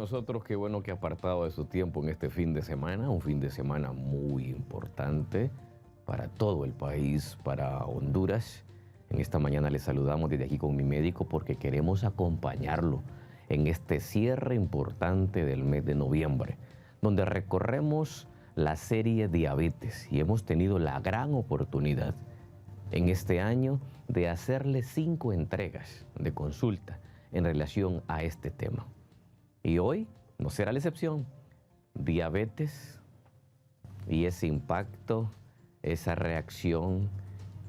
nosotros, qué bueno que ha apartado de su tiempo en este fin de semana, un fin de semana muy importante para todo el país, para Honduras. En esta mañana le saludamos desde aquí con mi médico porque queremos acompañarlo en este cierre importante del mes de noviembre, donde recorremos la serie Diabetes y hemos tenido la gran oportunidad en este año de hacerle 5 entregas de consulta en relación a este tema. Y hoy no será la excepción. Diabetes y ese impacto, esa reacción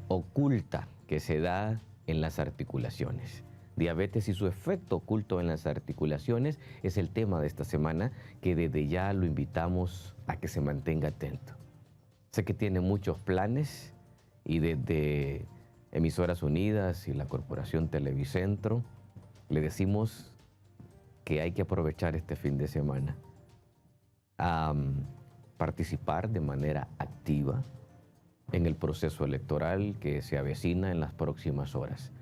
oculta que se da en las articulaciones. Diabetes y su efecto oculto en las articulaciones es el tema de esta semana, que desde ya lo invitamos a que se mantenga atento. Sé que tiene muchos planes y desde Emisoras Unidas y la Corporación Televicentro le decimos que hay que aprovechar este fin de semana a participar de manera activa en el proceso electoral que se avecina en las próximas horas.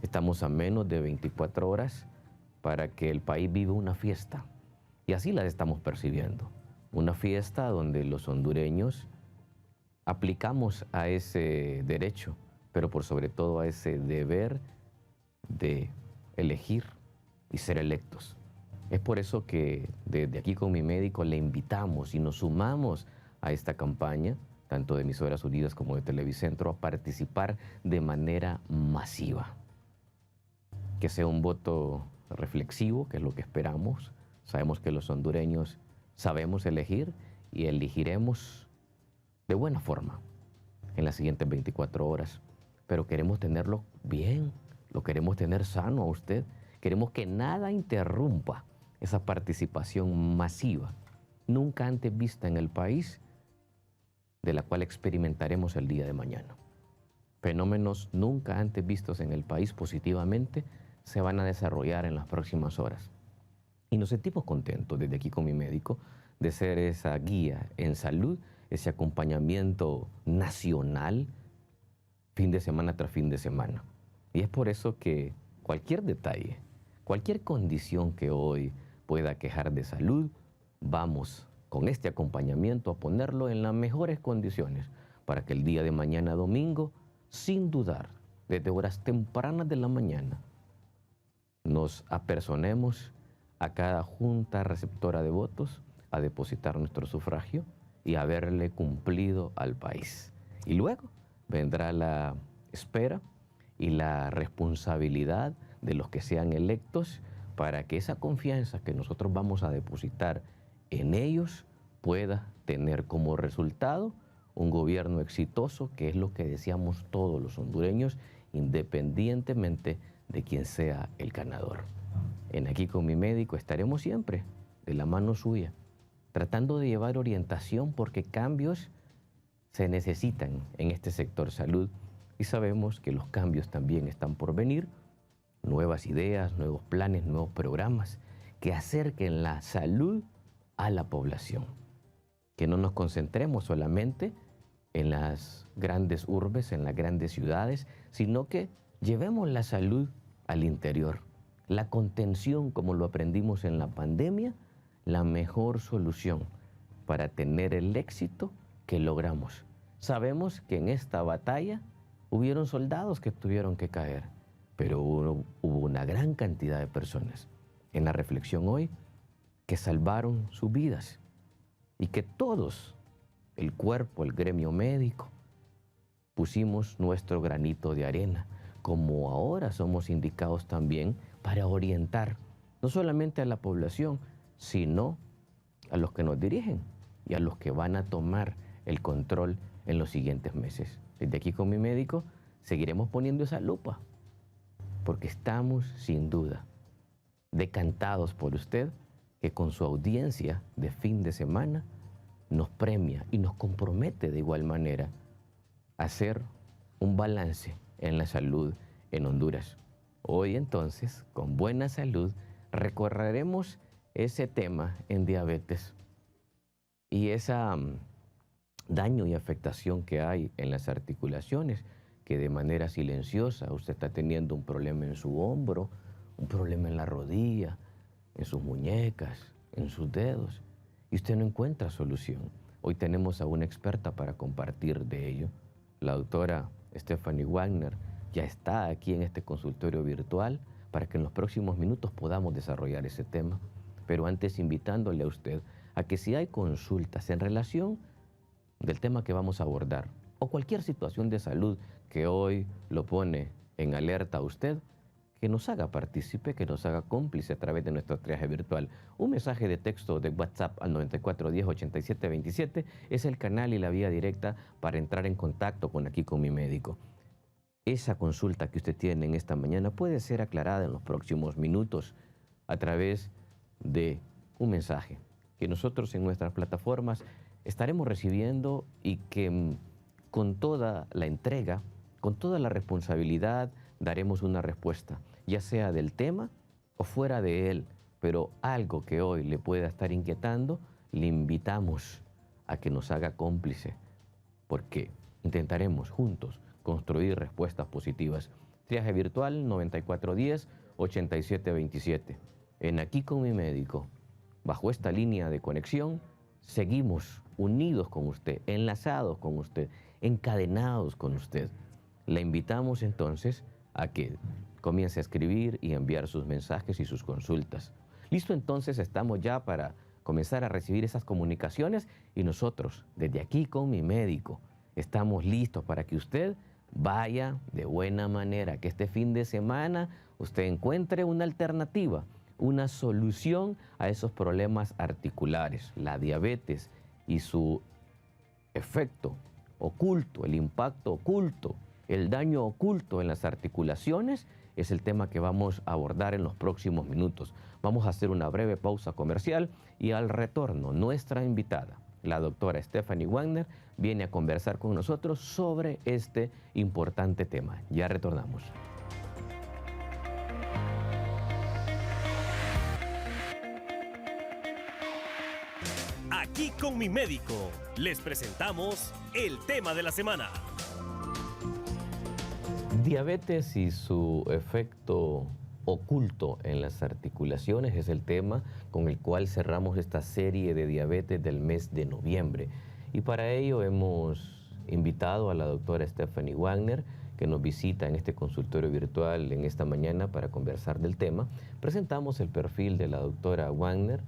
Estamos a menos de 24 horas para que el país viva una fiesta, y así la estamos percibiendo. Una fiesta donde los hondureños aplicamos a ese derecho, pero por sobre todo a ese deber de elegir y ser electos. Es por eso que desde aquí con mi médico le invitamos y nos sumamos a esta campaña, tanto de Emisoras Unidas como de Televicentro, a participar de manera masiva. Que sea un voto reflexivo, que es lo que esperamos. Sabemos que los hondureños sabemos elegir y elegiremos de buena forma en las siguientes 24 horas. Pero queremos tenerlo bien, lo queremos tener sano a usted. Queremos que nada interrumpa esa participación masiva, nunca antes vista en el país, de la cual experimentaremos el día de mañana. Fenómenos nunca antes vistos en el país positivamente se van a desarrollar en las próximas horas. Y nos sentimos contentos desde aquí con mi médico de ser esa guía en salud, ese acompañamiento nacional, fin de semana tras fin de semana. Y es por eso que cualquier detalle, cualquier condición que hoy pueda quejar de salud, vamos con este acompañamiento a ponerlo en las mejores condiciones para que el día de mañana domingo, sin dudar, desde horas tempranas de la mañana, nos apersonemos a cada junta receptora de votos a depositar nuestro sufragio y haberle cumplido al país. Y luego vendrá la espera y la responsabilidad de los que sean electos para que esa confianza que nosotros vamos a depositar en ellos pueda tener como resultado un gobierno exitoso, que es lo que deseamos todos los hondureños, independientemente de quién sea el ganador. En Aquí con mi médico estaremos siempre de la mano suya, tratando de llevar orientación, porque cambios se necesitan en este sector salud y sabemos que los cambios también están por venir. Nuevas ideas, nuevos planes, nuevos programas que acerquen la salud a la población. Que no nos concentremos solamente en las grandes urbes, en las grandes ciudades, sino que llevemos la salud al interior. La contención, como lo aprendimos en la pandemia, la mejor solución para tener el éxito que logramos. Sabemos que en esta batalla hubieron soldados que tuvieron que caer, pero hubo una gran cantidad de personas en la reflexión hoy que salvaron sus vidas y que todos, el cuerpo, el gremio médico, pusimos nuestro granito de arena, como ahora somos indicados también para orientar no solamente a la población, sino a los que nos dirigen y a los que van a tomar el control en los siguientes meses. Desde aquí con mi médico seguiremos poniendo esa lupa, porque estamos sin duda decantados por usted, que con su audiencia de fin de semana nos premia y nos compromete de igual manera a hacer un balance en la salud en Honduras. Hoy entonces, con buena salud, recorreremos ese tema en diabetes y esa daño y afectación que hay en las articulaciones, que de manera silenciosa usted está teniendo un problema en su hombro, un problema en la rodilla, en sus muñecas, en sus dedos y usted no encuentra solución. Hoy tenemos a una experta para compartir de ello. La doctora Stephanie Wagner ya está aquí en este consultorio virtual para que en los próximos minutos podamos desarrollar ese tema. Pero antes invitándole a usted a que si hay consultas en relación del tema que vamos a abordar o cualquier situación de salud que hoy lo pone en alerta a usted, que nos haga partícipe, que nos haga cómplice a través de nuestro triaje virtual. Un mensaje de texto de WhatsApp al 9410-8727 es el canal y la vía directa para entrar en contacto con mi médico. Esa consulta que usted tiene en esta mañana puede ser aclarada en los próximos minutos a través de un mensaje que nosotros en nuestras plataformas estaremos recibiendo y que con toda la entrega, con toda la responsabilidad, daremos una respuesta, ya sea del tema o fuera de él, pero algo que hoy le pueda estar inquietando, le invitamos a que nos haga cómplice, porque intentaremos juntos construir respuestas positivas. Triaje virtual 9410-8727. En Aquí con mi médico, bajo esta línea de conexión, seguimos unidos con usted, enlazados con usted, encadenados con usted. Le invitamos entonces a que comience a escribir y enviar sus mensajes y sus consultas. Listo, entonces estamos ya para comenzar a recibir esas comunicaciones y nosotros, desde Aquí con mi médico, estamos listos para que usted vaya de buena manera, que este fin de semana usted encuentre una alternativa, una solución a esos problemas articulares, la diabetes y su efecto oculto, el impacto oculto, el daño oculto en las articulaciones es el tema que vamos a abordar en los próximos minutos. Vamos a hacer una breve pausa comercial y al retorno nuestra invitada, la doctora Stephanie Wagner, viene a conversar con nosotros sobre este importante tema. Ya retornamos. Aquí con mi médico, les presentamos el tema de la semana. Diabetes y su efecto oculto en las articulaciones es el tema con el cual cerramos esta serie de diabetes del mes de noviembre. Y para ello hemos invitado a la doctora Stephanie Wagner, que nos visita en este consultorio virtual en esta mañana para conversar del tema. Presentamos el perfil de la doctora Wagner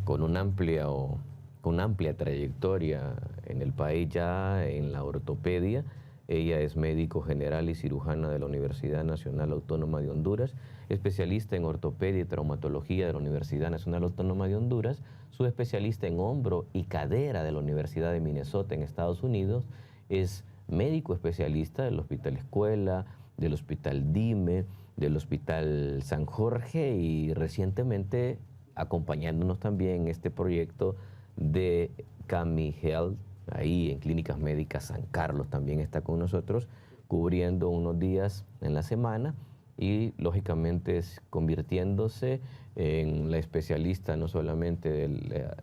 con una amplia trayectoria en el país ya en la ortopedia. Ella es médico general y cirujana de la Universidad Nacional Autónoma de Honduras, especialista en ortopedia y traumatología de la Universidad Nacional Autónoma de Honduras, subespecialista en hombro y cadera de la Universidad de Minnesota en Estados Unidos, es médico especialista del Hospital Escuela, del Hospital Dime, del Hospital San Jorge y recientemente acompañándonos también en este proyecto de Cami Health, ahí en Clínicas Médicas San Carlos también está con nosotros, cubriendo unos días en la semana y lógicamente convirtiéndose en la especialista no solamente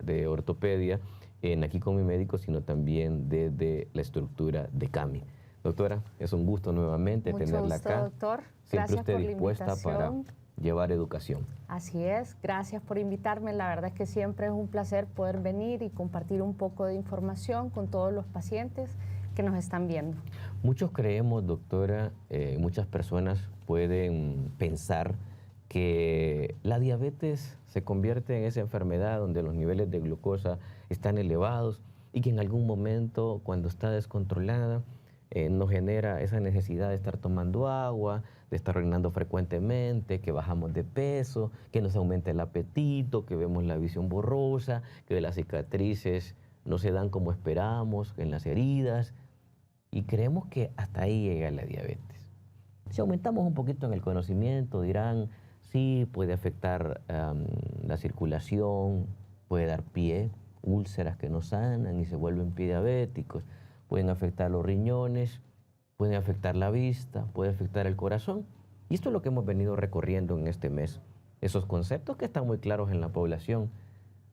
de ortopedia en Aquí con mi médico, sino también desde la estructura de Cami. Doctora, es un gusto nuevamente tenerla acá. Doctor. Siempre Gracias usted por la dispuesta para invitación. llevar educación. Así es, gracias por invitarme. La verdad es que siempre es un placer poder venir y compartir un poco de información con todos los pacientes que nos están viendo. Muchos creemos, doctora, muchas personas pueden pensar que la diabetes se convierte en esa enfermedad donde los niveles de glucosa están elevados y que en algún momento, cuando está descontrolada, nos genera esa necesidad de estar tomando agua, de estar orinando frecuentemente, que bajamos de peso, que nos aumenta el apetito, que vemos la visión borrosa, que las cicatrices no se dan como esperamos en las heridas. Y creemos que hasta ahí llega la diabetes. Si aumentamos un poquito en el conocimiento, dirán, sí, puede afectar la circulación, puede dar pie, úlceras que no sanan y se vuelven prediabéticos, pueden afectar los riñones, pueden afectar la vista, puede afectar el corazón. Y esto es lo que hemos venido recorriendo en este mes. Esos conceptos que están muy claros en la población,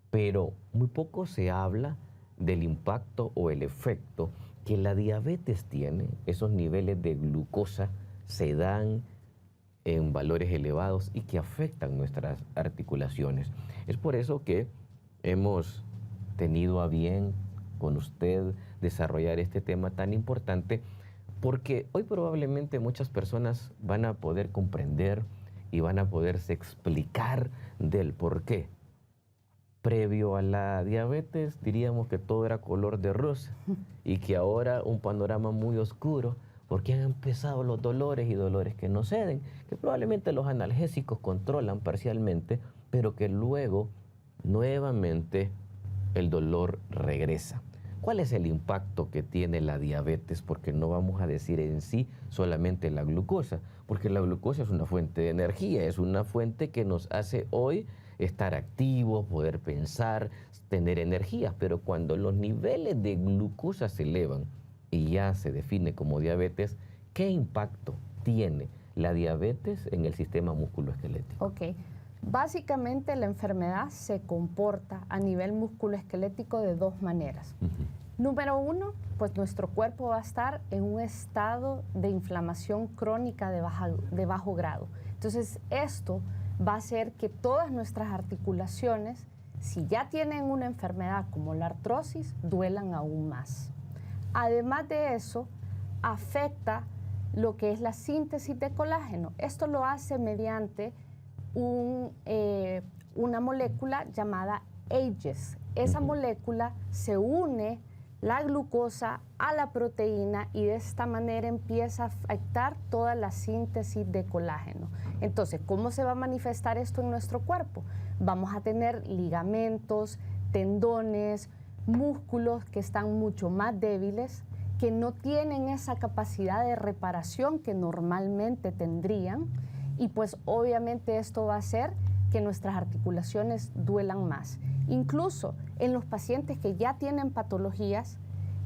pero muy poco se habla del impacto o el efecto que la diabetes tiene. Esos niveles de glucosa se dan en valores elevados y que afectan nuestras articulaciones. Es por eso que hemos tenido a bien con usted desarrollar este tema tan importante, porque hoy probablemente muchas personas van a poder comprender y van a poderse explicar del por qué. Previo a la diabetes diríamos que todo era color de rosa y que ahora un panorama muy oscuro porque han empezado los dolores y dolores que no ceden, que probablemente los analgésicos controlan parcialmente, pero que luego nuevamente el dolor regresa. ¿Cuál es el impacto que tiene la diabetes? Porque no vamos a decir en sí solamente la glucosa, porque la glucosa es una fuente de energía, es una fuente que nos hace hoy estar activos, poder pensar, tener energía, pero cuando los niveles de glucosa se elevan y ya se define como diabetes, ¿qué impacto tiene la diabetes en el sistema musculoesquelético? Ok. Básicamente la enfermedad se comporta a nivel musculoesquelético de dos maneras. Número uno, pues nuestro cuerpo va a estar en un estado de inflamación crónica de bajo grado. Entonces esto va a hacer que todas nuestras articulaciones, si ya tienen una enfermedad como la artrosis, duelan aún más. Además de eso, afecta lo que es la síntesis de colágeno. Esto lo hace mediante una molécula llamada AGEs. Esa molécula se une la glucosa a la proteína y de esta manera empieza a afectar toda la síntesis de colágeno. Entonces, ¿cómo se va a manifestar esto en nuestro cuerpo? Vamos a tener ligamentos, tendones, músculos que están mucho más débiles, que no tienen esa capacidad de reparación que normalmente tendrían. Y pues obviamente esto va a hacer que nuestras articulaciones duelan más. Incluso en los pacientes que ya tienen patologías,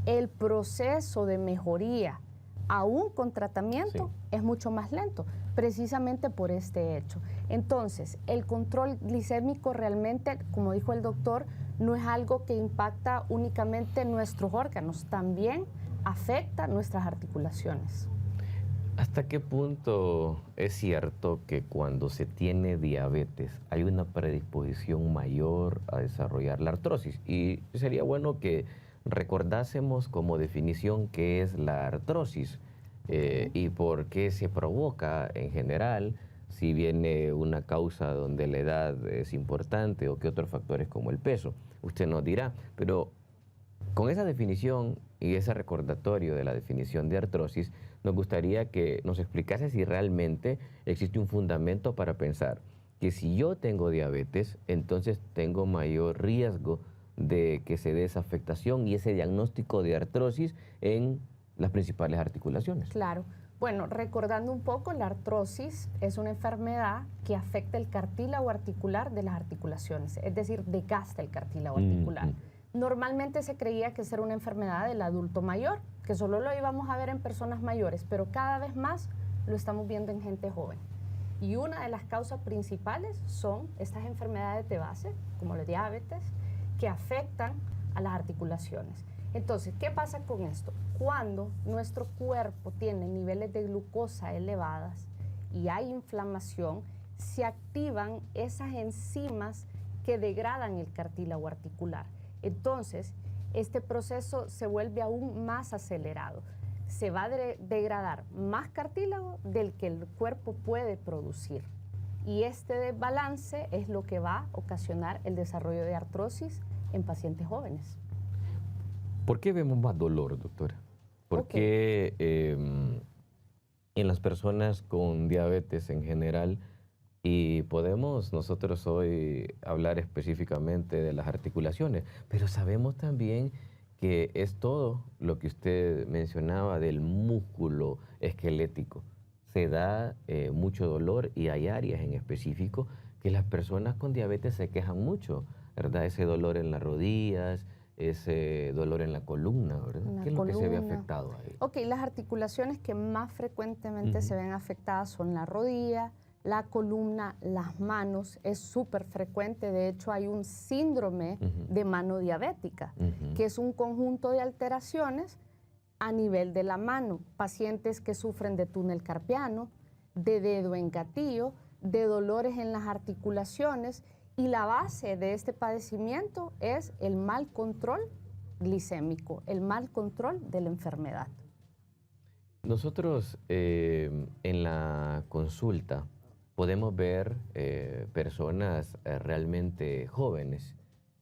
el proceso de mejoría, aún con tratamiento, es mucho más lento, precisamente por este hecho. Entonces, el control glicémico realmente, como dijo el doctor, no es algo que impacta únicamente nuestros órganos, también afecta nuestras articulaciones. ¿Hasta qué punto es cierto que cuando se tiene diabetes hay una predisposición mayor a desarrollar la artrosis? Y sería bueno que recordásemos como definición qué es la artrosis y por qué se provoca en general, si viene una causa donde la edad es importante o qué otros factores como el peso. Usted nos dirá, pero con esa definición y ese recordatorio de la definición de artrosis, nos gustaría que nos explicase si realmente existe un fundamento para pensar que si yo tengo diabetes, entonces tengo mayor riesgo de que se dé esa afectación y ese diagnóstico de artrosis en las principales articulaciones. Claro. Bueno, recordando un poco, la artrosis es una enfermedad que afecta el cartílago articular de las articulaciones, es decir, desgasta el cartílago articular. Normalmente se creía que esa era una enfermedad del adulto mayor, que solo lo íbamos a ver en personas mayores, pero cada vez más lo estamos viendo en gente joven. Y una de las causas principales son estas enfermedades de base, como la diabetes, que afectan a las articulaciones. Entonces, ¿qué pasa con esto? Cuando nuestro cuerpo tiene niveles de glucosa elevadas y hay inflamación, se activan esas enzimas que degradan el cartílago articular. Entonces, este proceso se vuelve aún más acelerado. Se va a degradar más cartílago del que el cuerpo puede producir. Y este desbalance es lo que va a ocasionar el desarrollo de artrosis en pacientes jóvenes. ¿Por qué vemos más dolor, doctora? ¿Por qué en las personas con diabetes en general, y podemos nosotros hoy hablar específicamente de las articulaciones, pero sabemos también que es todo lo que usted mencionaba del músculo esquelético? Se da mucho dolor y hay áreas en específico que las personas con diabetes se quejan mucho, ¿verdad? Ese dolor en las rodillas, ese dolor en la columna, ¿verdad? ¿Qué es lo que se ve afectado ahí? Ok, las articulaciones que más frecuentemente se ven afectadas son la rodilla, la columna, las manos. Es súper frecuente. De hecho, hay un síndrome de mano diabética, que es un conjunto de alteraciones a nivel de la mano. Pacientes que sufren de túnel carpiano, de dedo en gatillo, de dolores en las articulaciones, y la base de este padecimiento es el mal control glicémico, el mal control de la enfermedad. Nosotros en la consulta podemos ver personas realmente jóvenes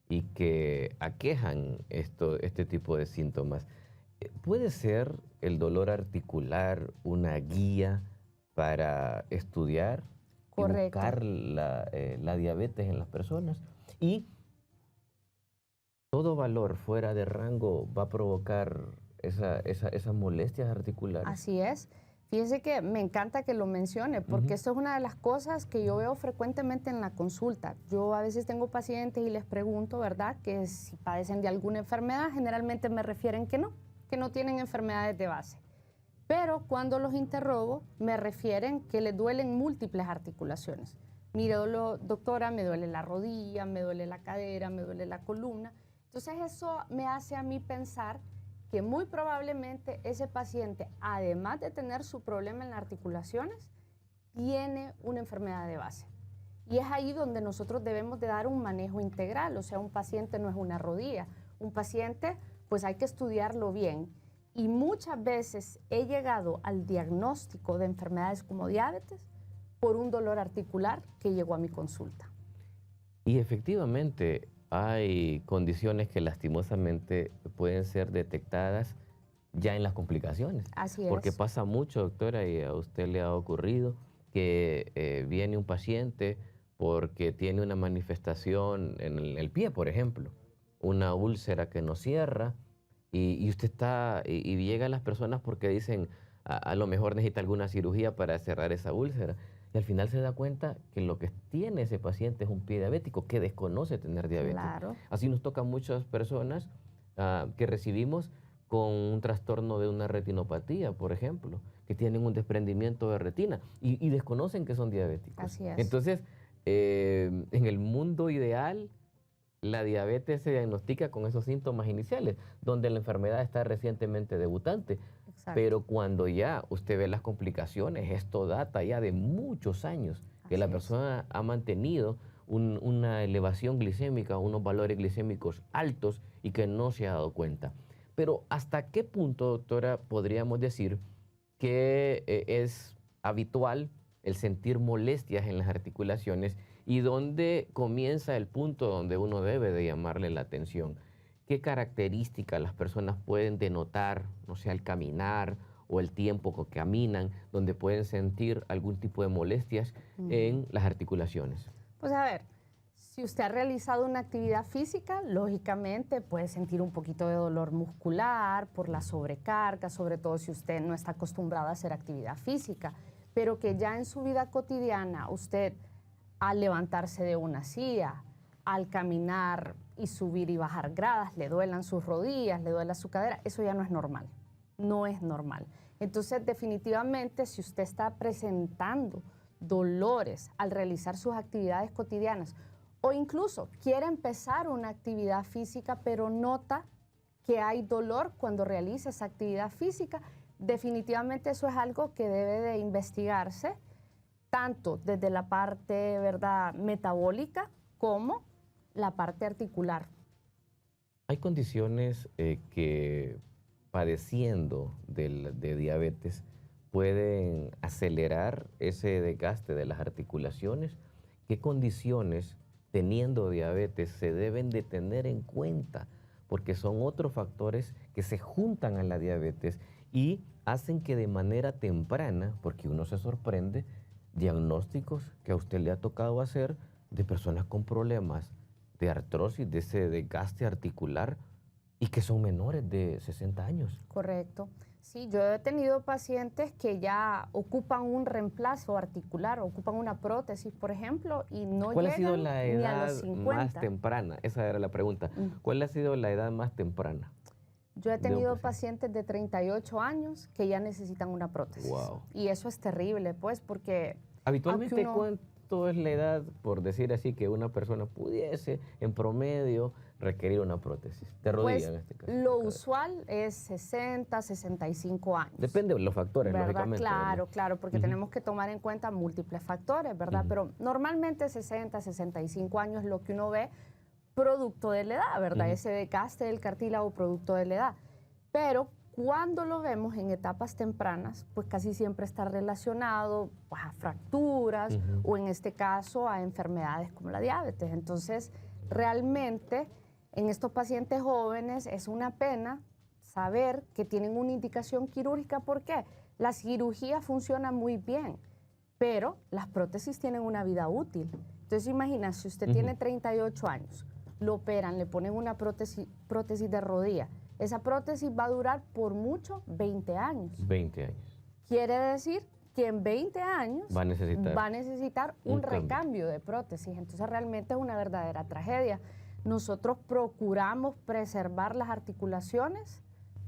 y que aquejan este tipo de síntomas. ¿Puede ser el dolor articular una guía para estudiar y Correcto. buscar la diabetes en las personas? Y todo valor fuera de rango va a provocar esas molestias articulares. Así es. Fíjese que me encanta que lo mencione, porque esto es una de las cosas que yo veo frecuentemente en la consulta. Yo a veces tengo pacientes y les pregunto, ¿verdad?, que si padecen de alguna enfermedad. Generalmente me refieren que no tienen enfermedades de base. Pero cuando los interrogo, me refieren que les duelen múltiples articulaciones. Mire, doctora, me duele la rodilla, me duele la cadera, me duele la columna. Entonces eso me hace a mí pensar que muy probablemente ese paciente, además de tener su problema en las articulaciones, tiene una enfermedad de base. Y es ahí donde nosotros debemos de dar un manejo integral. O sea, un paciente no es una rodilla. Un paciente, pues hay que estudiarlo bien. Y muchas veces he llegado al diagnóstico de enfermedades como diabetes por un dolor articular que llegó a mi consulta. Y efectivamente hay condiciones que lastimosamente pueden ser detectadas ya en las complicaciones. Así es. Porque pasa mucho, doctora, y a usted le ha ocurrido que viene un paciente porque tiene una manifestación en el pie, por ejemplo, una úlcera que no cierra, y usted y llega a las personas porque dicen, a lo mejor necesita alguna cirugía para cerrar esa úlcera. Y al final se da cuenta que lo que tiene ese paciente es un pie diabético, que desconoce tener diabetes. Claro. Así nos tocan muchas personas que recibimos con un trastorno de una retinopatía, por ejemplo, que tienen un desprendimiento de retina y desconocen que son diabéticos. Así es. Entonces, en el mundo ideal, la diabetes se diagnostica con esos síntomas iniciales, donde la enfermedad está recientemente debutante. Exacto. Pero cuando ya usted ve las complicaciones, esto data ya de muchos años que la persona ha mantenido una elevación glicémica, unos valores glicémicos altos y que no se ha dado cuenta. Pero ¿hasta qué punto, doctora, podríamos decir que es habitual el sentir molestias en las articulaciones y dónde comienza el punto donde uno debe de llamarle la atención? ¿Qué características las personas pueden denotar, no sé, al caminar o el tiempo que caminan, donde pueden sentir algún tipo de molestias en las articulaciones? Pues a ver, si usted ha realizado una actividad física, lógicamente puede sentir un poquito de dolor muscular por la sobrecarga, sobre todo si usted no está acostumbrado a hacer actividad física, pero que ya en su vida cotidiana usted, al levantarse de una silla, al caminar y subir y bajar gradas, le duelan sus rodillas, le duela su cadera, eso ya no es normal, no es normal. Entonces, definitivamente, si usted está presentando dolores al realizar sus actividades cotidianas o incluso quiere empezar una actividad física, pero nota que hay dolor cuando realiza esa actividad física, definitivamente eso es algo que debe de investigarse, tanto desde la parte, ¿verdad?, metabólica como la parte articular. Hay condiciones que padeciendo de diabetes pueden acelerar ese desgaste de las articulaciones. ¿Qué condiciones, teniendo diabetes, se deben de tener en cuenta? Porque son otros factores que se juntan a la diabetes y hacen que de manera temprana, porque uno se sorprende, diagnósticos que a usted le ha tocado hacer de personas con problemas de artrosis, de ese desgaste articular, y que son menores de 60 años. Correcto. Sí, yo he tenido pacientes que ya ocupan un reemplazo articular, ocupan una prótesis, por ejemplo, y no ¿Cuál ha llegan sido la ni a edad los 50. más temprana? Esa era la pregunta. ¿Cuál ha sido la edad más temprana? Yo he tenido pacientes de 38 años que ya necesitan una prótesis. Wow. Y eso es terrible, pues, porque... Habitualmente, uno... ¿cuánto es la edad, por decir así, que una persona pudiese, en promedio, requerir una prótesis? De rodilla en este caso. Lo usual es 60, 65 años. Depende de los factores, ¿verdad? lógicamente. Claro, claro, porque tenemos que tomar en cuenta múltiples factores, ¿verdad? Pero normalmente 60, 65 años es lo que uno ve producto de la edad, ¿verdad? Ese desgaste del cartílago producto de la edad. Pero cuando lo vemos en etapas tempranas, pues casi siempre está relacionado pues, a fracturas o en este caso a enfermedades como la diabetes. Entonces, realmente en estos pacientes jóvenes es una pena saber que tienen una indicación quirúrgica. ¿Por qué? La cirugía funciona muy bien, pero las prótesis tienen una vida útil. Entonces, imagina, si usted tiene 38 años, lo operan, le ponen una prótesis de rodilla. Esa prótesis va a durar por mucho 20 años. 20 años. Quiere decir que en 20 años Va a necesitar un recambio de prótesis. Entonces realmente es una verdadera tragedia. Nosotros procuramos preservar las articulaciones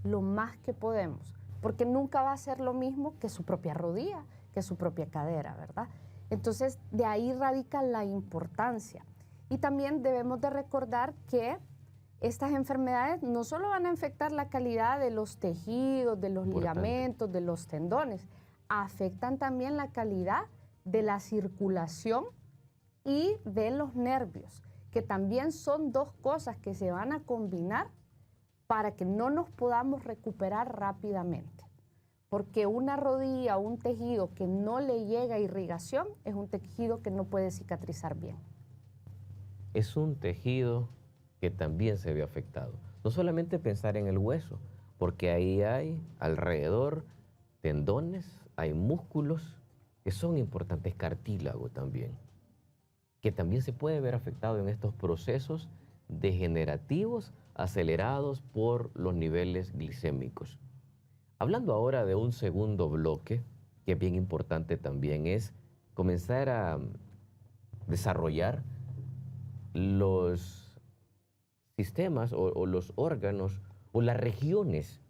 lo más que podemos, porque nunca va a ser lo mismo que su propia rodilla, que su propia cadera, ¿verdad? Entonces de ahí radica la importancia. Y también debemos de recordar que estas enfermedades no solo van a afectar la calidad de los tejidos, de los ligamentos, de los tendones, afectan también la calidad de la circulación y de los nervios, que también son dos cosas que se van a combinar para que no nos podamos recuperar rápidamente. Porque una rodilla o un tejido que no le llega irrigación es un tejido que no puede cicatrizar bien. Es un tejido que también se ve afectado. No solamente pensar en el hueso, porque ahí hay alrededor tendones, hay músculos que son importantes, cartílago también, que también se puede ver afectado en estos procesos degenerativos acelerados por los niveles glicémicos. Hablando ahora de un segundo bloque, que es bien importante también, es comenzar a desarrollar los sistemas o los órganos o las regiones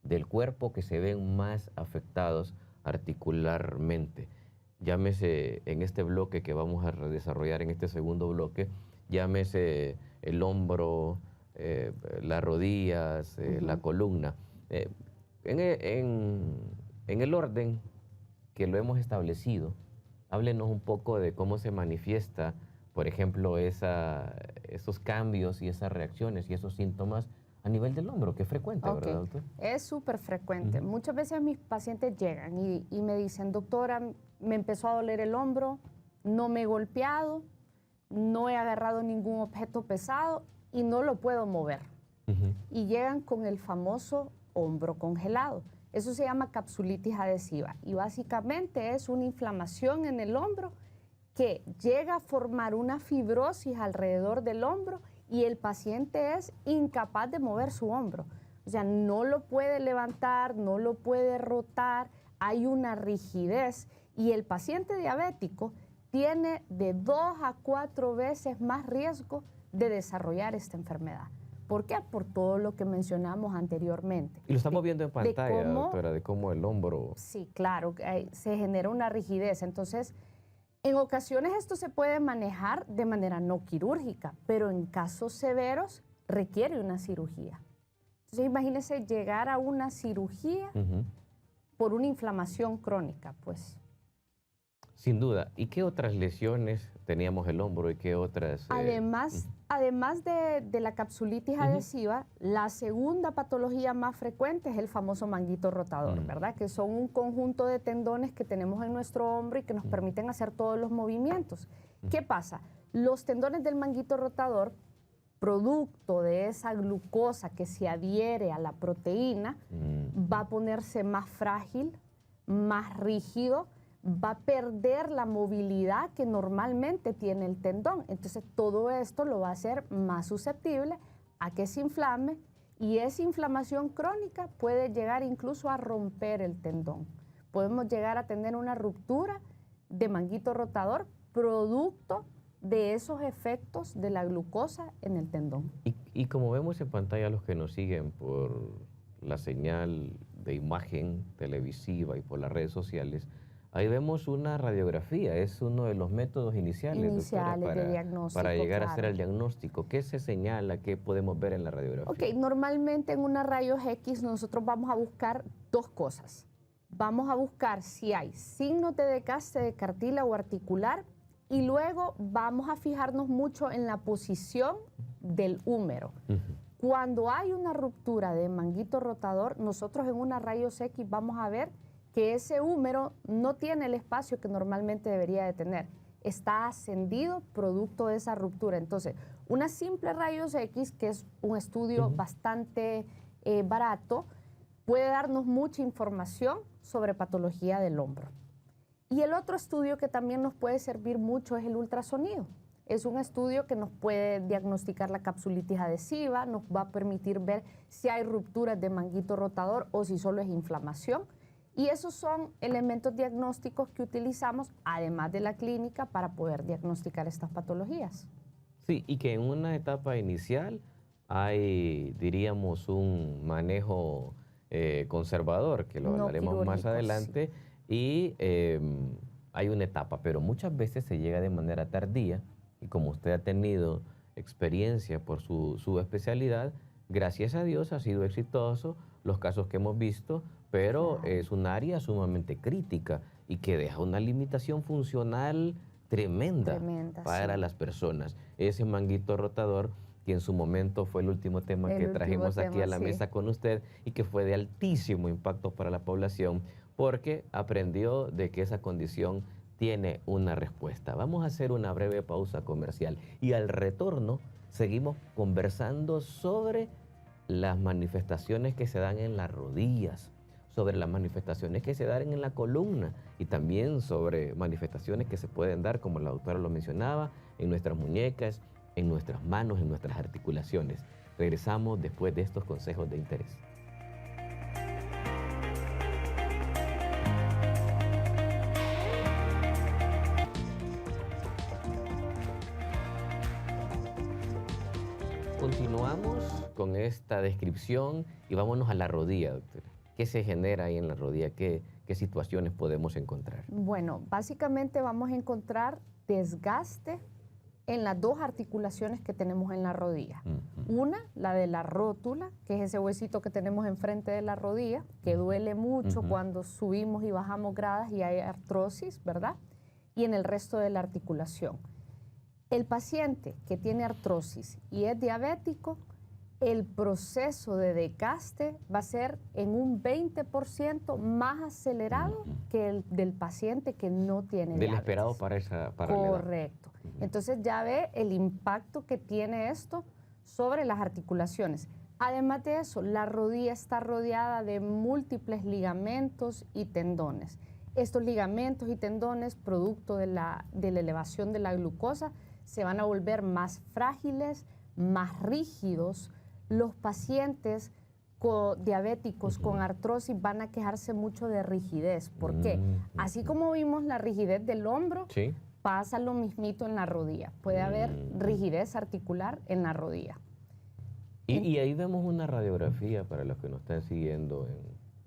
del cuerpo que se ven más afectados articularmente. Llámese en este bloque que vamos a desarrollar en este segundo bloque, llámese el hombro, las rodillas, la columna. En el orden que lo hemos establecido, háblenos un poco de cómo se manifiesta, por ejemplo, esos cambios y esas reacciones y esos síntomas a nivel del hombro, que es frecuente, ¿verdad, doctor? Es súper frecuente. Muchas veces mis pacientes llegan y me dicen, doctora, me empezó a doler el hombro, no me he golpeado, no he agarrado ningún objeto pesado y no lo puedo mover. Y llegan con el famoso hombro congelado. Eso se llama capsulitis adhesiva y básicamente es una inflamación en el hombro que llega a formar una fibrosis alrededor del hombro y el paciente es incapaz de mover su hombro. O sea, no lo puede levantar, no lo puede rotar, hay una rigidez y el paciente diabético tiene de 2 a 4 veces más riesgo de desarrollar esta enfermedad. ¿Por qué? Por todo lo que mencionamos anteriormente. Y lo estamos viendo en pantalla, doctora, de cómo el hombro... Sí, claro, se genera una rigidez. Entonces, en ocasiones esto se puede manejar de manera no quirúrgica, pero en casos severos requiere una cirugía. Entonces, imagínese llegar a una cirugía por una inflamación crónica, pues. Sin duda. ¿Y qué otras lesiones teníamos el hombro y qué otras? Además de la capsulitis adhesiva, la segunda patología más frecuente es el famoso manguito rotador, ¿verdad? Que son un conjunto de tendones que tenemos en nuestro hombro y que nos permiten hacer todos los movimientos. ¿Qué pasa? Los tendones del manguito rotador, producto de esa glucosa que se adhiere a la proteína, va a ponerse más frágil, más rígido, va a perder la movilidad que normalmente tiene el tendón. Entonces todo esto lo va a hacer más susceptible a que se inflame y esa inflamación crónica puede llegar incluso a romper el tendón. Podemos llegar a tener una ruptura de manguito rotador producto de esos efectos de la glucosa en el tendón. Y como vemos en pantalla los que nos siguen por la señal de imagen televisiva y por las redes sociales, Ahí vemos una radiografía, es uno de los métodos iniciales, doctora, de diagnóstico. para llegar a hacer claro. el diagnóstico. ¿Qué se señala? ¿Qué podemos ver en la radiografía? Ok, normalmente en una rayos X nosotros vamos a buscar dos cosas. Vamos a buscar si hay signos de desgaste de cartílago articular y luego vamos a fijarnos mucho en la posición del húmero. Cuando hay una ruptura de manguito rotador, nosotros en una rayos X vamos a ver que ese húmero no tiene el espacio que normalmente debería de tener. Está ascendido producto de esa ruptura. Entonces, una simple rayos X, que es un estudio bastante barato, puede darnos mucha información sobre patología del hombro. Y el otro estudio que también nos puede servir mucho es el ultrasonido. Es un estudio que nos puede diagnosticar la capsulitis adhesiva, nos va a permitir ver si hay rupturas de manguito rotador o si solo es inflamación. Y esos son elementos diagnósticos que utilizamos, además de la clínica, para poder diagnosticar estas patologías. Sí, y que en una etapa inicial hay, diríamos, un manejo conservador, que lo No hablaremos más quirúrgico, adelante, y hay una etapa, pero muchas veces se llega de manera tardía, y como usted ha tenido experiencia por su especialidad, gracias a Dios ha sido exitoso los casos que hemos visto, pero Claro. es un área sumamente crítica y que deja una limitación funcional tremenda para sí. las personas. Ese manguito rotador, que en su momento fue el último tema El que último trajimos aquí tema, a la sí. mesa con usted y que fue de altísimo impacto para la población porque aprendió de que esa condición tiene una respuesta. Vamos a hacer una breve pausa comercial y al retorno seguimos conversando sobre las manifestaciones que se dan en las rodillas, sobre las manifestaciones que se dan en la columna y también sobre manifestaciones que se pueden dar, como la doctora lo mencionaba, en nuestras muñecas, en nuestras manos, en nuestras articulaciones. Regresamos después de estos consejos de interés. Continuamos con esta descripción y vámonos a la rodilla, doctora. ¿Qué se genera ahí en la rodilla? ¿Qué situaciones podemos encontrar? Bueno, básicamente vamos a encontrar desgaste en las dos articulaciones que tenemos en la rodilla. Una, la de la rótula, que es ese huesito que tenemos enfrente de la rodilla, que duele mucho cuando subimos y bajamos gradas y hay artrosis, ¿verdad? Y en el resto de la articulación. El paciente que tiene artrosis y es diabético, el proceso de desgaste va a ser en un 20% más acelerado que el del paciente que no tiene Del diabetes. esperado para la edad. Correcto. Entonces ya ve el impacto que tiene esto sobre las articulaciones. Además de eso, la rodilla está rodeada de múltiples ligamentos y tendones. Estos ligamentos y tendones, producto de la elevación de la glucosa, se van a volver más frágiles, más rígidos. Los pacientes diabéticos con artrosis van a quejarse mucho de rigidez. ¿Por qué? Así como vimos la rigidez del hombro, Sí. pasa lo mismito en la rodilla. Puede haber rigidez articular en la rodilla. Y ahí vemos una radiografía para los que nos están siguiendo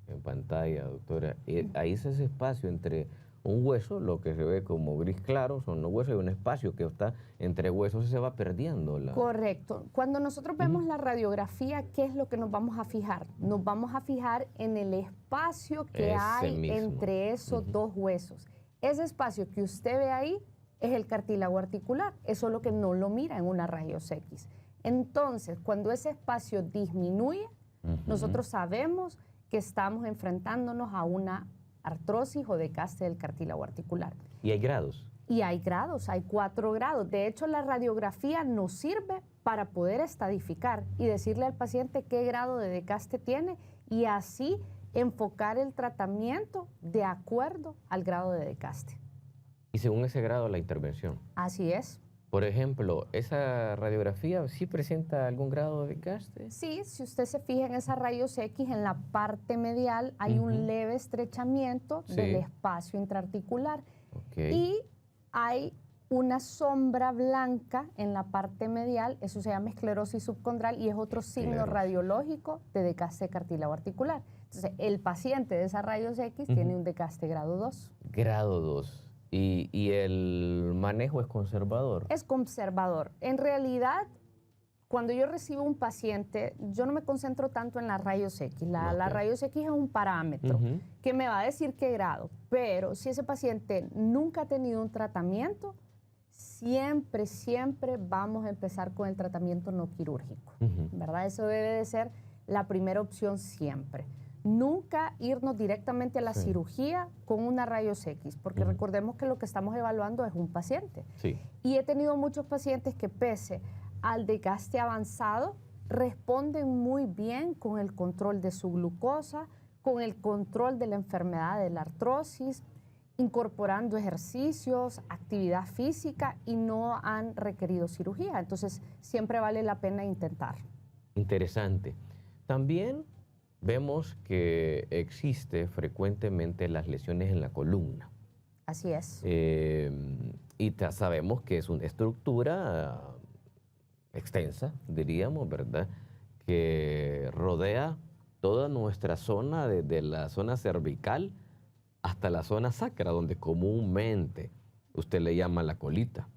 en pantalla, doctora. Ahí es ese espacio entre un hueso, lo que se ve como gris claro, son los huesos, y un espacio que está entre huesos y se va perdiendo. Correcto. Cuando nosotros vemos la radiografía, ¿qué es lo que nos vamos a fijar? Nos vamos a fijar en el espacio que Ese hay mismo. entre esos dos huesos. Ese espacio que usted ve ahí es el cartílago articular. Eso es lo que no lo mira en una rayos X. Entonces, cuando ese espacio disminuye, nosotros sabemos que estamos enfrentándonos a una artrosis o desgaste del cartílago articular. Y hay grados. Y hay grados, hay 4 grados. De hecho, la radiografía nos sirve para poder estadificar y decirle al paciente qué grado de desgaste tiene y así enfocar el tratamiento de acuerdo al grado de desgaste. Y según ese grado, la intervención. Así es. Por ejemplo, ¿esa radiografía sí presenta algún grado de desgaste? Sí, si usted se fija en esa rayos X, en la parte medial hay un leve estrechamiento del espacio intraarticular. Y hay una sombra blanca en la parte medial, eso se llama esclerosis subcondral y es otro signo radiológico de desgaste cartílago articular. Entonces, el paciente de esas rayos X tiene un desgaste grado 2. Grado 2. ¿Y el manejo es conservador? Es conservador. En realidad, cuando yo recibo un paciente, yo no me concentro tanto en las rayos X. La rayos X es un parámetro que me va a decir qué grado, pero si ese paciente nunca ha tenido un tratamiento, siempre vamos a empezar con el tratamiento no quirúrgico, ¿verdad? Eso debe de ser la primera opción siempre. Nunca irnos directamente a la cirugía con una rayos X, porque recordemos que lo que estamos evaluando es un paciente. Sí. Y he tenido muchos pacientes que pese al desgaste avanzado, responden muy bien con el control de su glucosa, con el control de la enfermedad de la artrosis, incorporando ejercicios, actividad física y no han requerido cirugía. Entonces, siempre vale la pena intentar. Interesante. También vemos que existe frecuentemente las lesiones en la columna. Así es. Y sabemos que es una estructura extensa, diríamos, ¿verdad?, que rodea toda nuestra zona, desde la zona cervical hasta la zona sacra, donde comúnmente usted le llama la colita.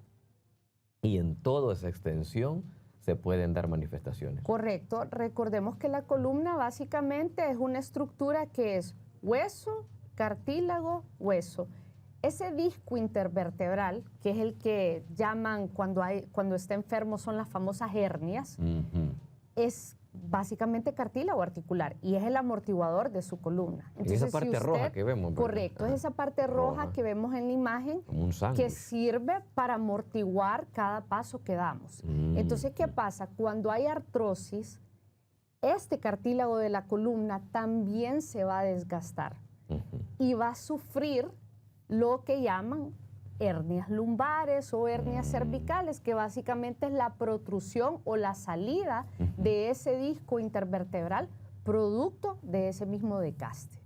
Y en toda esa extensión se pueden dar manifestaciones. Correcto. Recordemos que la columna básicamente es una estructura que es hueso, cartílago, hueso. Ese disco intervertebral, que es el que llaman cuando está enfermo, son las famosas hernias, es básicamente cartílago articular y es el amortiguador de su columna. Entonces, esa parte roja que vemos. Correcto, es esa parte roja que vemos en la imagen, como un sándwich, que sirve para amortiguar cada paso que damos. Entonces, ¿qué pasa? Cuando hay artrosis, este cartílago de la columna también se va a desgastar y va a sufrir lo que llaman hernias lumbares o hernias cervicales, que básicamente es la protrusión o la salida de ese disco intervertebral producto de ese mismo desgaste.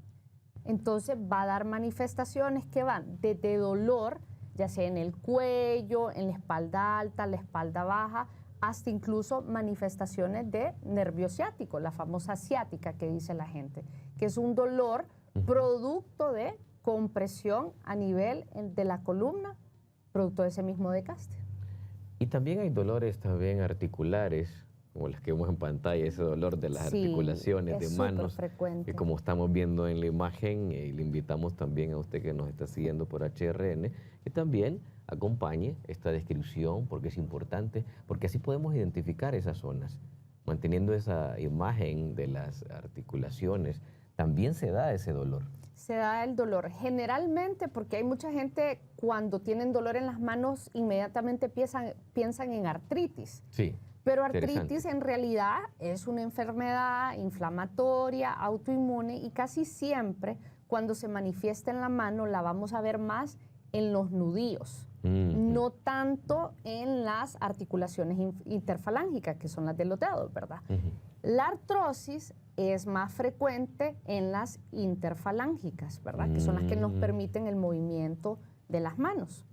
Entonces va a dar manifestaciones que van desde dolor, ya sea en el cuello, en la espalda alta, la espalda baja, hasta incluso manifestaciones de nervio ciático, la famosa ciática que dice la gente, que es un dolor producto de compresión a nivel de la columna, producto de ese mismo desgaste. Y también hay dolores también articulares, como las que vemos en pantalla, ese dolor de las articulaciones de manos, frecuente, que como estamos viendo en la imagen, le invitamos también a usted que nos está siguiendo por HRN, que también acompañe esta descripción, porque es importante, porque así podemos identificar esas zonas. Manteniendo esa imagen de las articulaciones, también se da ese dolor. Se da el dolor. Generalmente, porque hay mucha gente cuando tienen dolor en las manos, inmediatamente piensan en artritis. Sí. Pero artritis en realidad es una enfermedad inflamatoria, autoinmune, y casi siempre cuando se manifiesta en la mano la vamos a ver más en los nudillos, no tanto en las articulaciones interfalángicas, que son las de los dedos, ¿verdad? La artrosis es más frecuente en las interfalángicas, ¿verdad? Que son las que nos permiten el movimiento de las manos.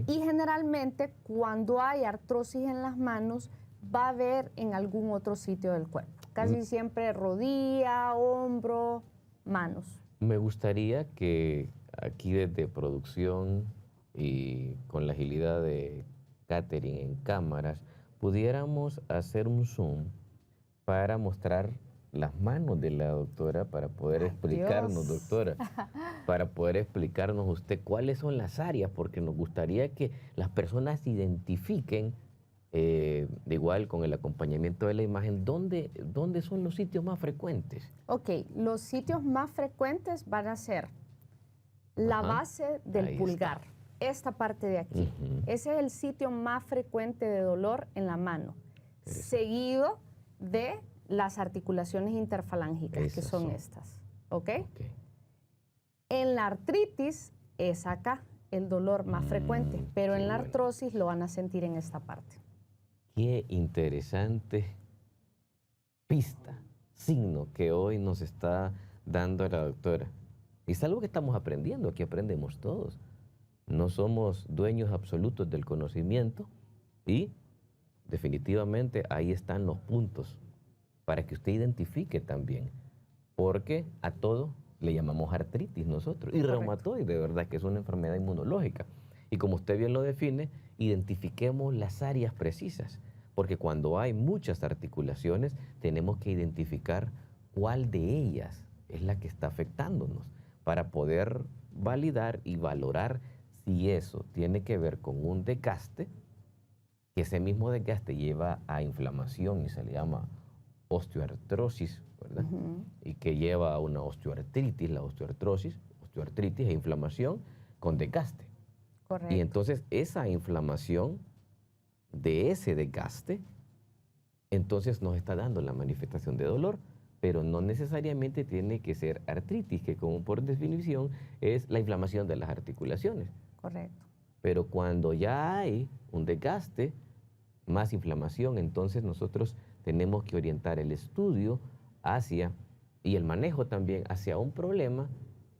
Y generalmente cuando hay artrosis en las manos va a haber en algún otro sitio del cuerpo. Casi siempre rodilla, hombro, manos. Me gustaría que aquí desde producción y con la agilidad de Catherine en cámaras pudiéramos hacer un zoom para mostrar las manos de la doctora, para poder explicarnos, doctora, para poder explicarnos usted cuáles son las áreas, porque nos gustaría que las personas identifiquen, de igual con el acompañamiento de la imagen, dónde son los sitios más frecuentes. Ok, los sitios más frecuentes van a ser la base del pulgar, esta parte de aquí. Ese es el sitio más frecuente de dolor en la mano, seguido de las articulaciones interfalángicas, que son estas, ¿ok? En la artritis es acá el dolor más frecuente, pero en la artrosis lo van a sentir en esta parte. Qué interesante pista, signo que hoy nos está dando la doctora. Y es algo que estamos aprendiendo, aquí aprendemos todos. No somos dueños absolutos del conocimiento y definitivamente ahí están los puntos para que usted identifique también porque a todo le llamamos artritis nosotros. Y Correcto. reumatoide, de verdad, que es una enfermedad inmunológica. Y como usted bien lo define, identifiquemos las áreas precisas, porque cuando hay muchas articulaciones, tenemos que identificar cuál de ellas es la que está afectándonos para poder validar y valorar si eso tiene que ver con un desgaste, que ese mismo desgaste lleva a inflamación y se le llama osteoartrosis, ¿verdad? Y que lleva a una osteoartritis, la osteoartrosis, osteoartritis e inflamación con desgaste. Correcto. Y entonces esa inflamación de ese desgaste, entonces nos está dando la manifestación de dolor, pero no necesariamente tiene que ser artritis, que como por definición es la inflamación de las articulaciones. Correcto. Pero cuando ya hay un desgaste, más inflamación, entonces nosotros tenemos que orientar el estudio hacia, y el manejo también, hacia un problema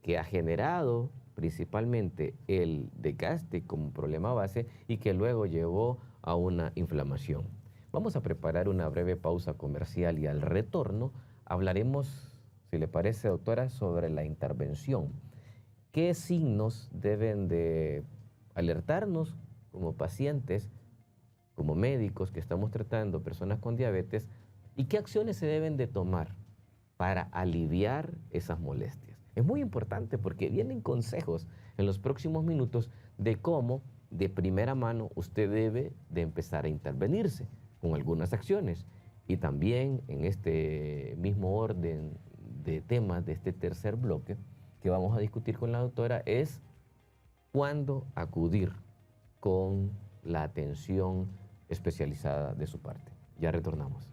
que ha generado principalmente el desgaste como problema base y que luego llevó a una inflamación. Vamos a preparar una breve pausa comercial y al retorno hablaremos, si le parece, doctora, sobre la intervención. ¿Qué signos deben de alertarnos como pacientes, como médicos que estamos tratando personas con diabetes, y qué acciones se deben de tomar para aliviar esas molestias? Es muy importante porque vienen consejos en los próximos minutos de cómo de primera mano usted debe de empezar a intervenirse con algunas acciones. Y también en este mismo orden de temas de este tercer bloque que vamos a discutir con la doctora es cuándo acudir con la atención especializada de su parte. Ya retornamos.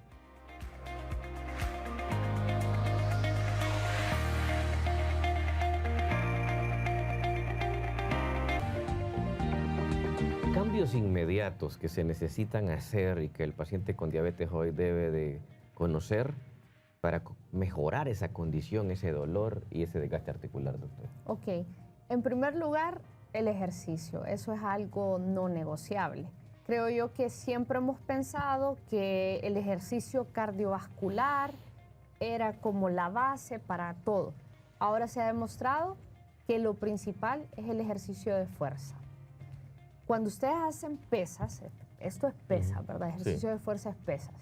Cambios inmediatos que se necesitan hacer y que el paciente con diabetes hoy debe de conocer para mejorar esa condición, ese dolor y ese desgaste articular, doctor. Ok. En primer lugar, el ejercicio. Eso es algo no negociable. Creo yo que siempre hemos pensado que el ejercicio cardiovascular era como la base para todo. Ahora se ha demostrado que lo principal es el ejercicio de fuerza. Cuando ustedes hacen pesas, esto es pesa, ¿verdad? Ejercicio de fuerza es pesas.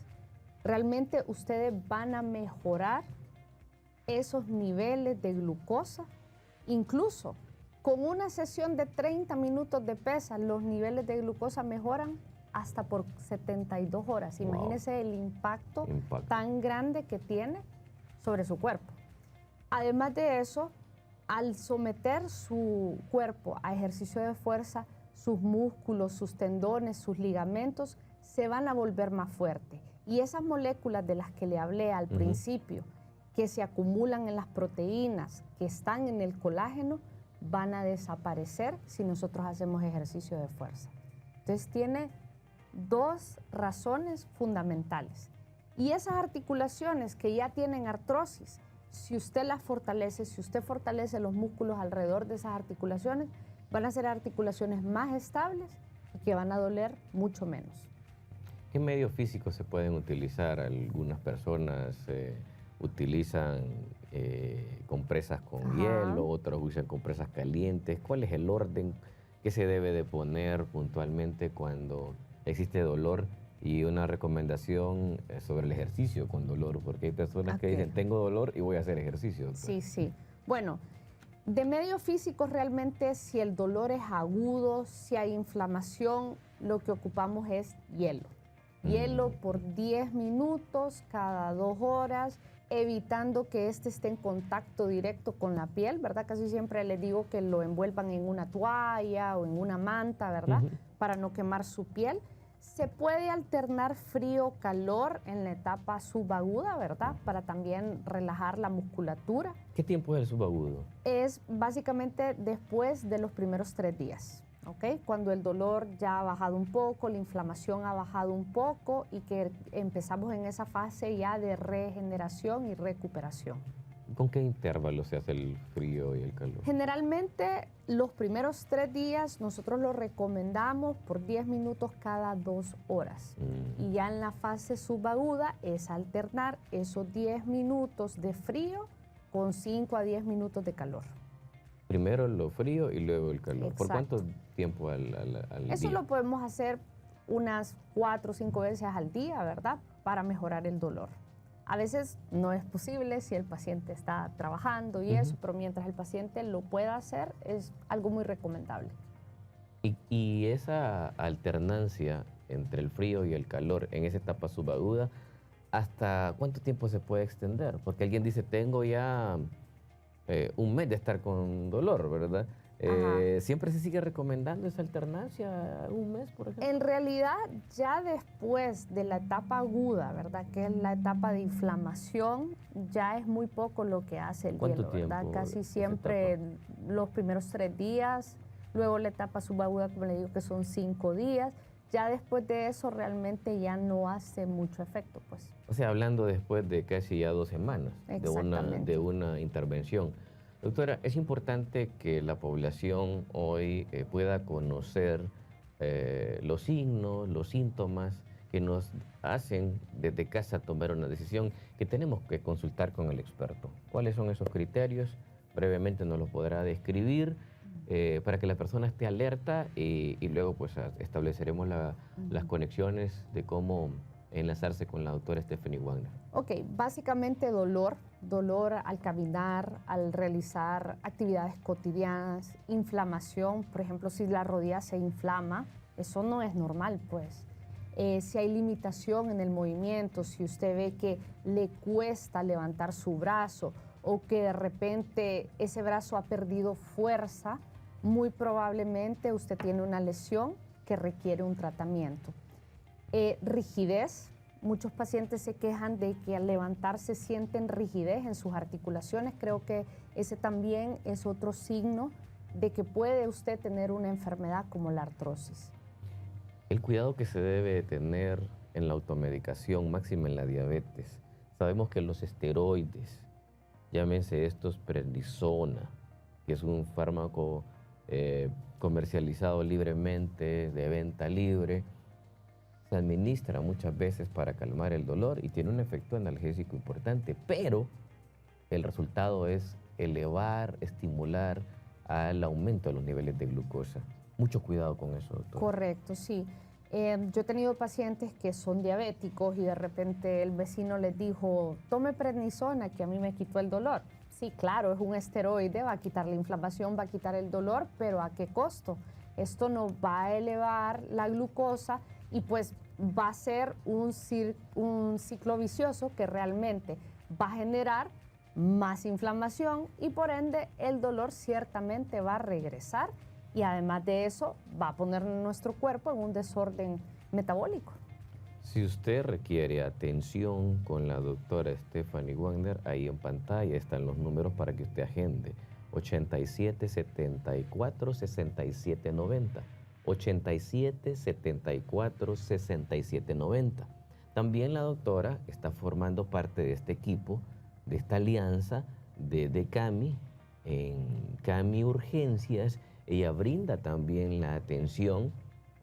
Realmente ustedes van a mejorar esos niveles de glucosa. Incluso con una sesión de 30 minutos de pesas, los niveles de glucosa mejoran hasta por 72 horas. Wow. Imagínense el impacto tan grande que tiene sobre su cuerpo. Además de eso, al someter su cuerpo a ejercicio de fuerza, sus músculos, sus tendones, sus ligamentos se van a volver más fuertes. Y esas moléculas de las que le hablé al principio, que se acumulan en las proteínas, que están en el colágeno, van a desaparecer si nosotros hacemos ejercicio de fuerza. Entonces tiene dos razones fundamentales. Y esas articulaciones que ya tienen artrosis, si usted las fortalece, si usted fortalece los músculos alrededor de esas articulaciones, van a ser articulaciones más estables y que van a doler mucho menos. ¿Qué medios físicos se pueden utilizar? Algunas personas utilizan compresas con hielo, otros usan compresas calientes. ¿Cuál es el orden que se debe de poner puntualmente cuando existe dolor? Y una recomendación sobre el ejercicio con dolor, porque hay personas que dicen, tengo dolor y voy a hacer ejercicio. Doctor. Sí, sí. Bueno, de medios físicos realmente si el dolor es agudo, si hay inflamación, lo que ocupamos es hielo. Hielo por 10 minutos cada 2 horas, evitando que este esté en contacto directo con la piel, ¿verdad? Casi siempre les digo que lo envuelvan en una toalla o en una manta, ¿verdad? Para no quemar su piel. Se puede alternar frío-calor en la etapa subaguda, ¿verdad? Para también relajar la musculatura. ¿Qué tiempo es el subagudo? Es básicamente después de los primeros 3 días, ¿ok? Cuando el dolor ya ha bajado un poco, la inflamación ha bajado un poco y que empezamos en esa fase ya de regeneración y recuperación. ¿Con qué intervalo se hace el frío y el calor? Generalmente los primeros 3 días nosotros lo recomendamos por 10 minutos cada 2 horas. Y ya en la fase subaguda es alternar esos 10 minutos de frío con 5 a 10 minutos de calor. Primero lo frío y luego el calor. ¿Por Exacto. cuánto tiempo al Eso día? lo podemos hacer unas 4 o 5 veces al día, ¿verdad? Para mejorar el dolor. A veces no es posible si el paciente está trabajando y eso, pero mientras el paciente lo pueda hacer, es algo muy recomendable. Y esa alternancia entre el frío y el calor en esa etapa subaguda, ¿hasta cuánto tiempo se puede extender? Porque alguien dice, tengo ya un mes de estar con dolor, ¿verdad? Ajá. ¿Siempre se sigue recomendando esa alternancia? ¿Un mes, por ejemplo? En realidad, ya después de la etapa aguda, ¿verdad? Que es la etapa de inflamación, ya es muy poco lo que hace el ¿Cuánto hielo, ¿verdad? tiempo Casi esa siempre etapa? los primeros 3 días, luego la etapa subaguda, como le digo, que son 5 días. Ya después de eso realmente ya no hace mucho efecto, pues. O sea, hablando después de casi ya 2 semanas Exactamente. de una intervención. Doctora, es importante que la población hoy pueda conocer los signos, los síntomas que nos hacen desde casa tomar una decisión que tenemos que consultar con el experto. ¿Cuáles son esos criterios? Brevemente nos los podrá describir para que la persona esté alerta y luego pues estableceremos las conexiones de cómo enlazarse con la doctora Stephanie Wagner. Ok, básicamente dolor al caminar, al realizar actividades cotidianas, inflamación, por ejemplo, si la rodilla se inflama, eso no es normal, pues. Si hay limitación en el movimiento, si usted ve que le cuesta levantar su brazo o que de repente ese brazo ha perdido fuerza, muy probablemente usted tiene una lesión que requiere un tratamiento. Rigidez. Muchos pacientes se quejan de que al levantarse sienten rigidez en sus articulaciones. Creo que ese también es otro signo de que puede usted tener una enfermedad como la artrosis. El cuidado que se debe tener en la automedicación, máxima en la diabetes. Sabemos que los esteroides, llámense estos prednisona, que es un fármaco comercializado libremente, de venta libre, se administra muchas veces para calmar el dolor y tiene un efecto analgésico importante, pero el resultado es elevar, estimular al aumento de los niveles de glucosa. Mucho cuidado con eso, doctor. Correcto, sí. Yo he tenido pacientes que son diabéticos y de repente el vecino les dijo, tome prednisona que a mí me quitó el dolor. Sí, claro, es un esteroide, va a quitar la inflamación, va a quitar el dolor, pero ¿a qué costo? Esto no va a elevar la glucosa y pues va a ser un ciclo vicioso que realmente va a generar más inflamación y por ende el dolor ciertamente va a regresar y además de eso va a poner nuestro cuerpo en un desorden metabólico. Si usted requiere atención con la doctora Stephanie Wagner, ahí en pantalla están los números para que usted agende. 87 74 67 90. 87 74 67 90. También la doctora está formando parte de este equipo, de esta alianza de CAMI. En CAMI Urgencias, ella brinda también la atención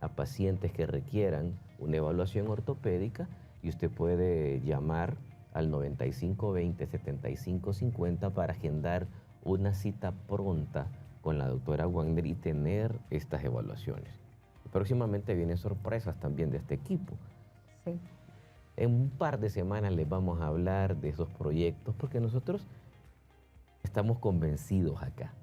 a pacientes que requieran una evaluación ortopédica y usted puede llamar al 9520 7550 para agendar una cita pronta con la doctora Wagner y tener estas evaluaciones. Próximamente vienen sorpresas también de este equipo. Sí. En un par de semanas les vamos a hablar de esos proyectos porque nosotros estamos convencidos acá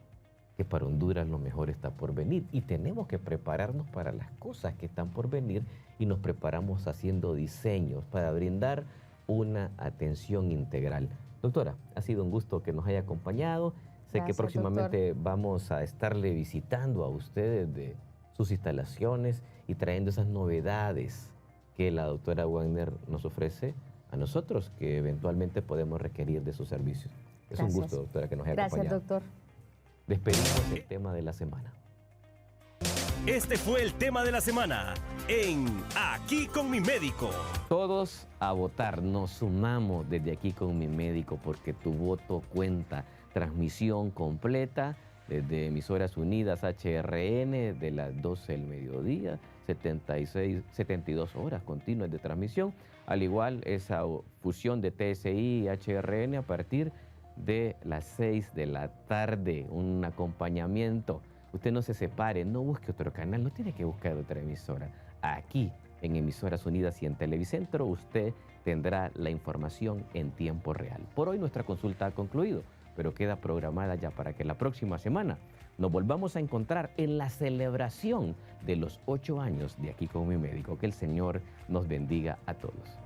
que para Honduras lo mejor está por venir y tenemos que prepararnos para las cosas que están por venir y nos preparamos haciendo diseños para brindar una atención integral. Doctora, ha sido un gusto que nos haya acompañado. Sé Gracias, que próximamente vamos a estarle visitando a ustedes de sus instalaciones y trayendo esas novedades que la doctora Wagner nos ofrece a nosotros, que eventualmente podemos requerir de sus servicios. Es Gracias. un gusto, doctora, que nos haya Gracias, acompañado. doctor. Despedimos el tema de la semana. Este fue el tema de la semana en Aquí con mi médico. Todos a votar, nos sumamos desde Aquí con mi médico porque tu voto cuenta. Transmisión completa desde Emisoras Unidas HRN de las 12 del mediodía, 72 horas continuas de transmisión. Al igual esa fusión de TSI y HRN a partir de las 6 de la tarde, un acompañamiento. Usted no se separe, no busque otro canal, no tiene que buscar otra emisora. Aquí, en Emisoras Unidas y en Televicentro, usted tendrá la información en tiempo real. Por hoy nuestra consulta ha concluido, pero queda programada ya para que la próxima semana nos volvamos a encontrar en la celebración de los 8 años de Aquí con mi médico. Que el Señor nos bendiga a todos.